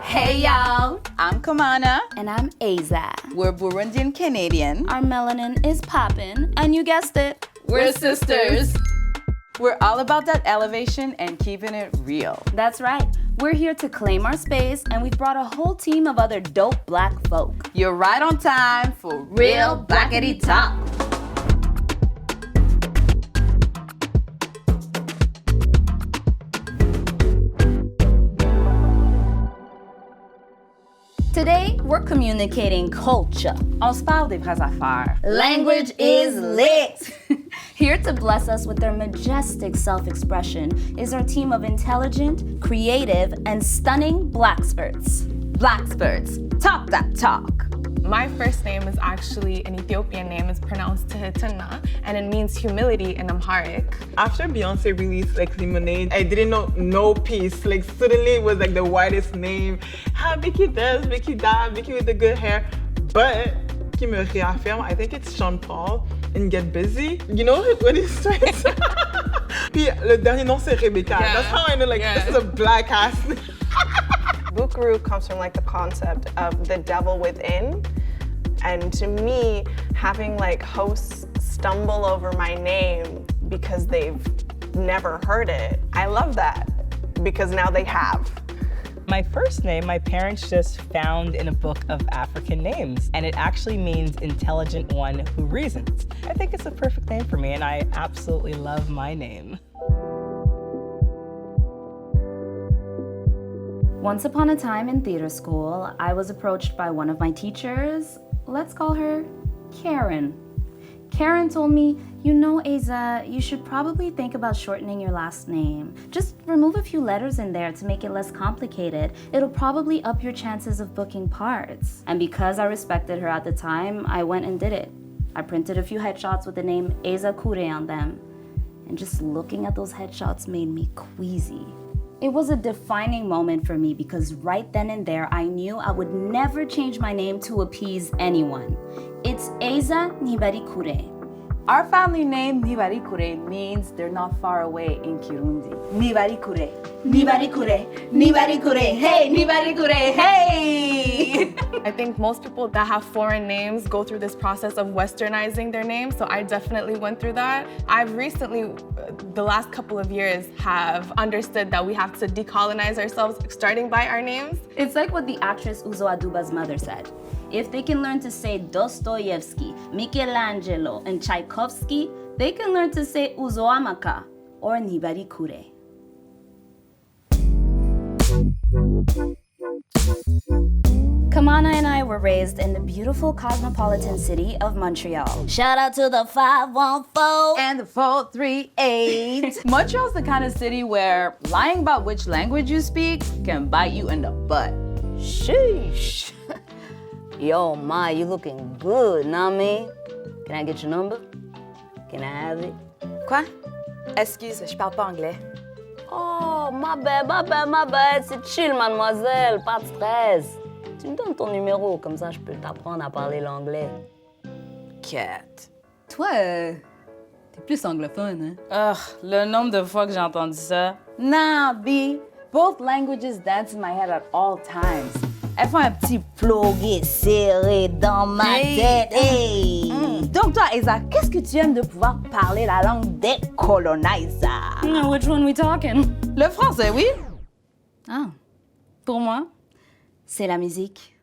Hey y'all! I'm Kamana. And I'm Aiza. We're Burundian Canadian. Our melanin is poppin', and you guessed it, we're sisters. We're all about that elevation and keeping it real. That's right. We're here to claim our space, and we've brought a whole team of other dope black folk. You're right on time for Real Blackity Talk. Today, we're communicating culture. On se parle des vraies affaires. Language is lit! Here to bless us with their majestic self-expression is our team of intelligent, creative, and stunning Blackspirts. Blackspirts, talk that talk. My first name is actually an Ethiopian name. It's pronounced Tehitana, and it means humility in Amharic. After Beyonce released Lemonade, I didn't know no peace. Suddenly it was the widest name. Ah, Vicky this, Vicky that, Vicky with the good hair. But qui me réaffirme, I think it's Sean Paul in Get Busy. You know when he starts? Puis le dernier nom c'est Rebecca. Yeah. That's how I know this is a black ass. Buckaroo comes from the concept of the devil within. And to me, having hosts stumble over my name because they've never heard it, I love that because now they have. My first name, my parents just found in a book of African names, and it actually means intelligent one who reasons. I think it's a perfect name for me, and I absolutely love my name. Once upon a time in theater school, I was approached by one of my teachers. Let's call her Karen. Karen told me, you know, Aiza, you should probably think about shortening your last name. Just remove a few letters in there to make it less complicated. It'll probably up your chances of booking parts. And because I respected her at the time, I went and did it. I printed a few headshots with the name Aiza Kure on them. And just looking at those headshots made me queasy. It was a defining moment for me because right then and there, I knew I would never change my name to appease anyone. It's Aiza Nibarikure. Our family name, Nibarikure, means they're not far away in Kirundi. Nibarikure, Nibarikure, Nibarikure, hey, Nibarikure, hey! I think most people that have foreign names go through this process of westernizing their name, so I definitely went through that. I've recently, the last couple of years, have understood that we have to decolonize ourselves, starting by our names. It's like what the actress Uzo Aduba's mother said. If they can learn to say Dostoevsky, Michelangelo, and Tchaikovsky, they can learn to say Uzoamaka or Nibarikure. Kamana and I were raised in the beautiful cosmopolitan city of Montreal. Shout out to the 514 and the 438. Montreal's the kind of city where lying about which language you speak can bite you in the butt. Sheesh. Yo, Ma, you looking good, know me? Can I get your number? Can I have it? Quoi? Excuse, je parle pas anglais. Oh, my bad. C'est chill, mademoiselle, pas de stress. Tu me donnes ton numéro, comme ça je peux t'apprendre à parler l'anglais. Cat. Toi, t'es plus anglophone, hein? Ugh, le nombre de fois que j'ai entendu ça. Nah, B. Both languages dance in my head at all times. Elles font un petit plogué serré dans ma tête. Hey. Donc toi, Aiza, qu'est-ce que tu aimes de pouvoir parler la langue des colonizers? Which one we talking? Le français, oui. Ah, pour moi, c'est la musique.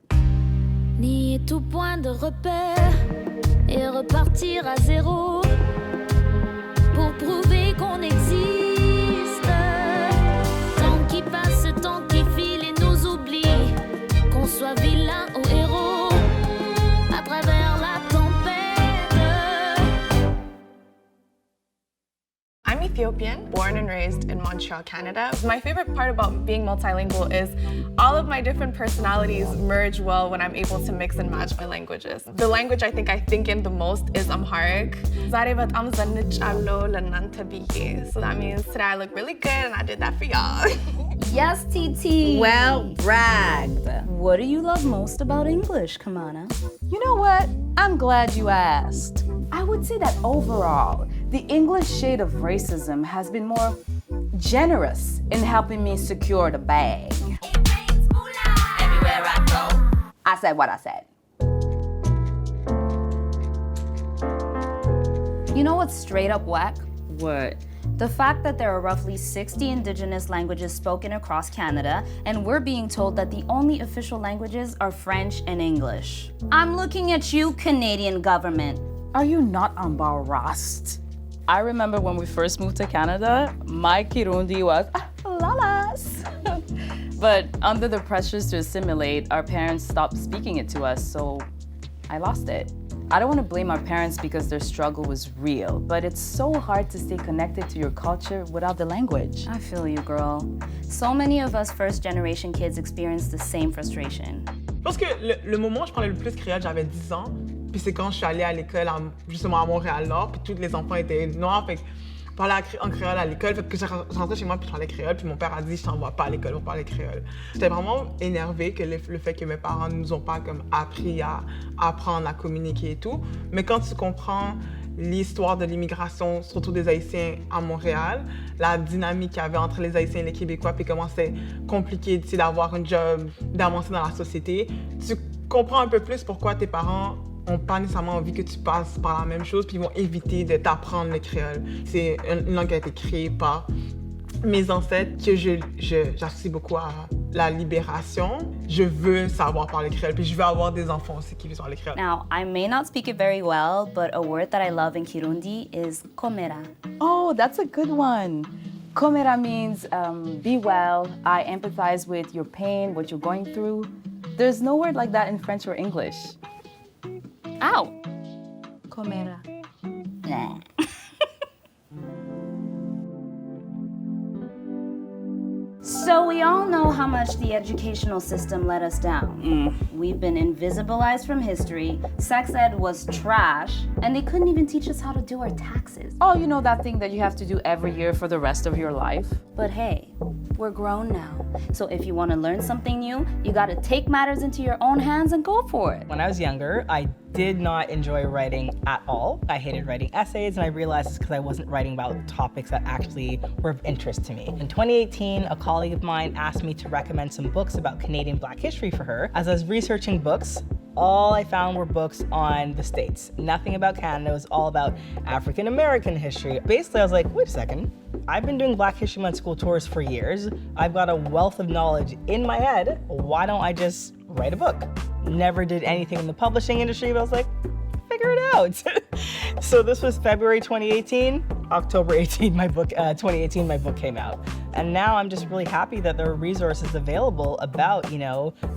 Nier tout point de repère et repartir à zéro pour prouver qu'on existe. Temps qui passe, temps qui file et nous oublie. Qu'on soit vilain ou héros, à travers la tempête. I'm Ethiopian, born and raised in Montreal, Canada. My favorite part about being multilingual is all of my different personalities merge well when I'm able to mix and match my languages. The language I think in the most is Amharic. So that means today I look really good and I did that for y'all. Yes, TT. Well bragged. What do you love most about English, Kamana? You know what? I'm glad you asked. I would say that overall, the English shade of racism has been more generous in helping me secure the bag. It rains moolah. I said what I said. You know what's straight up whack? What? The fact that there are roughly 60 Indigenous languages spoken across Canada, and we're being told that the only official languages are French and English. I'm looking at you, Canadian government. Are you not embarrassed? I remember when we first moved to Canada, my Kirundi was lalas. But under the pressures to assimilate, our parents stopped speaking it to us, so I lost it. I don't want to blame our parents because their struggle was real, but it's so hard to stay connected to your culture without the language. I feel you, girl. So many of us first-generation kids experience the same frustration. Je pense que le moment où je parlais le plus créole, j'avais 10 ans. Puis c'est quand je suis allée à l'école, justement à Montréal-Nord, puis tous les enfants étaient noirs. Fait que je parlais en créole à l'école. Fait que je rentrais chez moi, puis je parlais créole. Puis mon père a dit, je t'envoie pas à l'école pour parler créole. J'étais vraiment énervée que le fait que mes parents ne nous ont pas comme appris à apprendre à communiquer et tout. Mais quand tu comprends l'histoire de l'immigration, surtout des Haïtiens à Montréal, la dynamique qu'il y avait entre les Haïtiens et les Québécois, puis comment c'est compliqué d'avoir un job, d'avancer dans la société, tu comprends un peu plus pourquoi tes parents n'ont pas nécessairement envie que tu passes par la même chose, puis ils vont éviter de t'apprendre le créole. C'est une langue qui a été créée par mes ancêtres, que j'associe beaucoup à la libération. Je veux savoir parler créole, puis je veux avoir des enfants aussi qui veulent parler créole. Now, I may not speak it very well, but a word that I love in Kirundi is komera. Oh, that's a good one. Komera means be well. I empathize with your pain, what you're going through. There's no word like that in French or English. Ow! Komera. Nah. So we all know how much the educational system let us down. We've been invisibilized from history, sex ed was trash, and they couldn't even teach us how to do our taxes. Oh, you know that thing that you have to do every year for the rest of your life? But hey, we're grown now. So if you want to learn something new, you gotta take matters into your own hands and go for it. When I was younger, I did not enjoy writing at all. I hated writing essays, and I realized it's because I wasn't writing about topics that actually were of interest to me. In 2018, a colleague of mine asked me to recommend some books about Canadian Black history for her. As I was researching books, all I found were books on the States. Nothing about Canada. It was all about African American history. Basically, I was like, wait a second. I've been doing Black History Month school tours for years. I've got a wealth of knowledge in my head. Why don't I just write a book? Never did anything in the publishing industry, but I was like, figure it out. So this was February 2018. October 2018, my book came out. And now I'm just really happy that there are resources available about,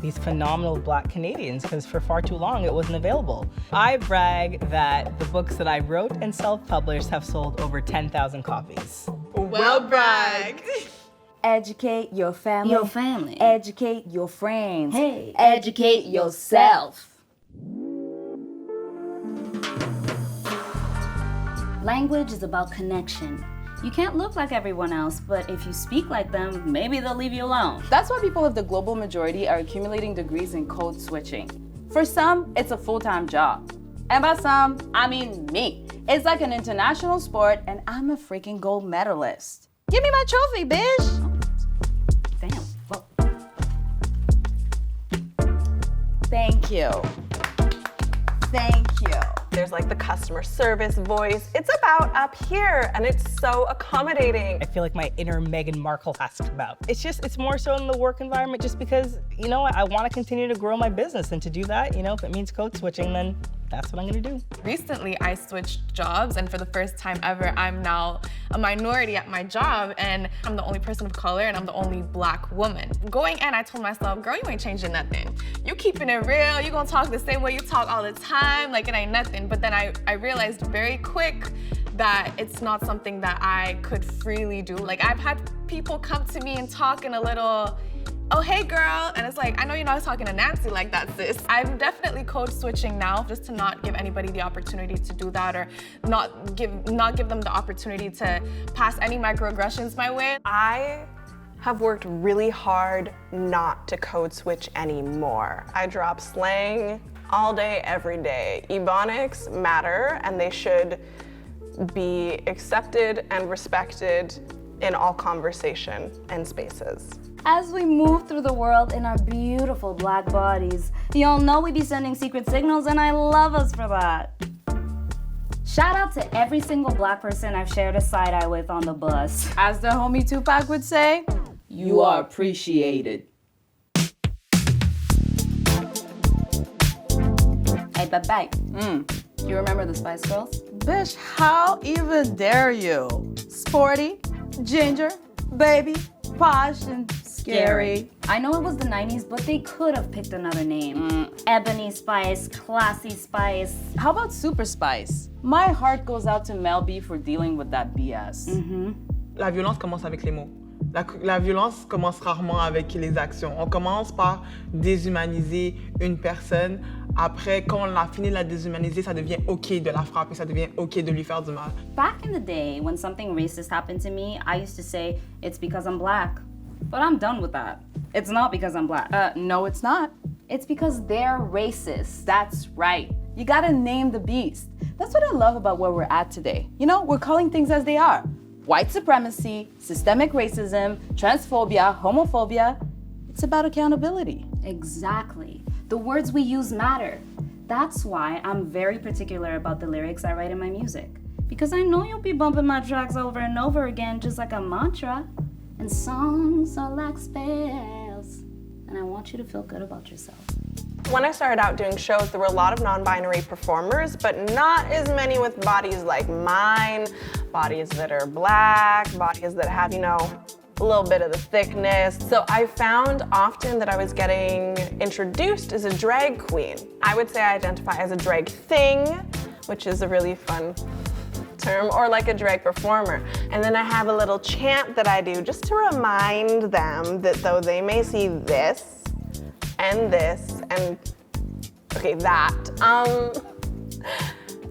these phenomenal Black Canadians, because for far too long it wasn't available. I brag that the books that I wrote and self-published have sold over 10,000 copies. Well bragged! Educate your family. Your family. Educate your friends. Hey, Educate yourself. Language is about connection. You can't look like everyone else, but if you speak like them, maybe they'll leave you alone. That's why people of the global majority are accumulating degrees in code switching. For some, it's a full-time job. And by some, I mean me. It's like an international sport, and I'm a freaking gold medalist. Give me my trophy, bitch! Damn. Well, Thank you. Thank you. There's like the customer service voice. It's about up here, and it's so accommodating. I feel like my inner Meghan Markle has to come out. It's more so in the work environment just because, I want to continue to grow my business, and to do that, if it means code switching, then that's what I'm gonna do. Recently, I switched jobs, and for the first time ever, I'm now a minority at my job, and I'm the only person of color, and I'm the only Black woman. Going in, I told myself, girl, you ain't changing nothing. You keeping it real, you gonna talk the same way you talk all the time, like it ain't nothing. But then I realized very quick that it's not something that I could freely do. Like, I've had people come to me and talk in a little, oh, hey girl, and it's like, I know you're not talking to Nancy like that, sis. I'm definitely code switching now just to not give anybody the opportunity to do that, or not give them the opportunity to pass any microaggressions my way. I have worked really hard not to code switch anymore. I drop slang all day, every day. Ebonics matter, and they should be accepted and respected in all conversation and spaces. As we move through the world in our beautiful black bodies, y'all know we be sending secret signals, and I love us for that. Shout out to every single black person I've shared a side-eye with on the bus. As the homie Tupac would say, you are appreciated. Hey, bye. You remember the Spice Girls? Bitch, how even dare you? Sporty, ginger, baby, posh, and scary. I know it was the 90s, but they could have picked another name. Ebony Spice, Classy Spice. How about Super Spice? My heart goes out to Mel B for dealing with that BS. La violence commence avec les mots. La violence commence rarement avec les actions. On commence par déshumaniser une personne. Après, quand on a fini de la déshumaniser, ça devient OK de la frapper, ça devient OK de lui faire du mal. Back in the day, when something racist happened to me, I used to say, it's because I'm black. But I'm done with that. It's not because I'm black. No, it's not. It's because they're racist. That's right. You gotta name the beast. That's what I love about where we're at today. You know, we're calling things as they are. White supremacy, systemic racism, transphobia, homophobia. It's about accountability. Exactly. The words we use matter. That's why I'm very particular about the lyrics I write in my music. Because I know you'll be bumping my tracks over and over again just like a mantra. And songs are like spells. And I want you to feel good about yourself. When I started out doing shows, there were a lot of non-binary performers, but not as many with bodies like mine, bodies that are black, bodies that have, you know, a little bit of the thickness. So I found often that I was getting introduced as a drag queen. I would say I identify as a drag thing, which is a really fun term, or like a drag performer. And then I have a little chant that I do just to remind them that though they may see this and this and, okay, that,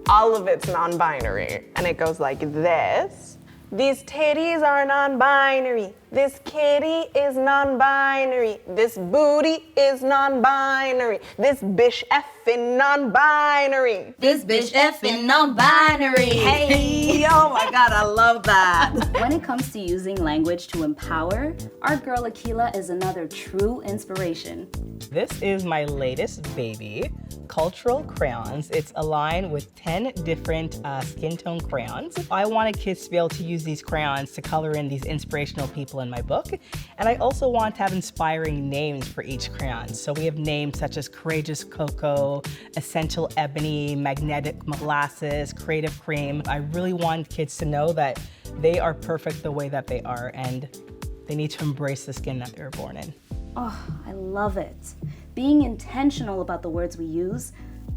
all of it's non-binary. And it goes like this. These titties are non-binary. This kitty is non-binary. This booty is non-binary. This bitch effing non-binary. This bitch effing non-binary. Hey, oh my God, I love that. When it comes to using language to empower, our girl Akila is another true inspiration. This is my latest baby, Cultural Crayons. It's a line with 10 different skin tone crayons. I wanted kids to be able to use these crayons to color in these inspirational people in my book. And I also want to have inspiring names for each crayon. So we have names such as Courageous Cocoa, Essential Ebony, Magnetic Molasses, Creative Cream. I really want kids to know that they are perfect the way that they are and they need to embrace the skin that they were born in. Oh, I love it. Being intentional about the words we use,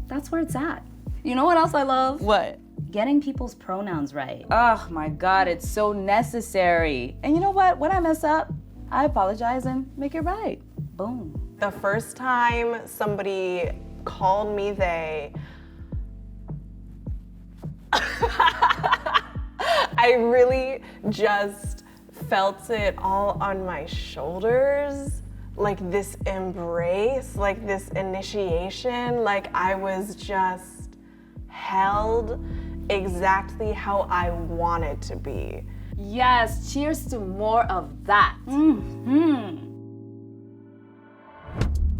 that's where it's at. You know what else I love? What? Getting people's pronouns right. Oh my God, it's so necessary. And you know what? When I mess up, I apologize and make it right. Boom. The first time somebody called me they, I really just felt it all on my shoulders. Like this embrace, like this initiation, like I was just held exactly how I wanted to be. Yes, cheers to more of that.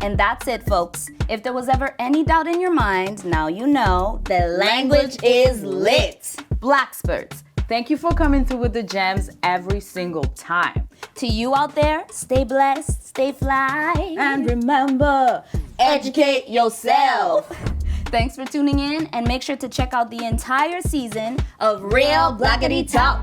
And that's it, folks. If there was ever any doubt in your mind, now you know the language is lit. Blackspurts, thank you for coming through with the gems every single time. To you out there, stay blessed, stay fly. And remember, educate yourself. Thanks for tuning in, and make sure to check out the entire season of Real Blackity Talk.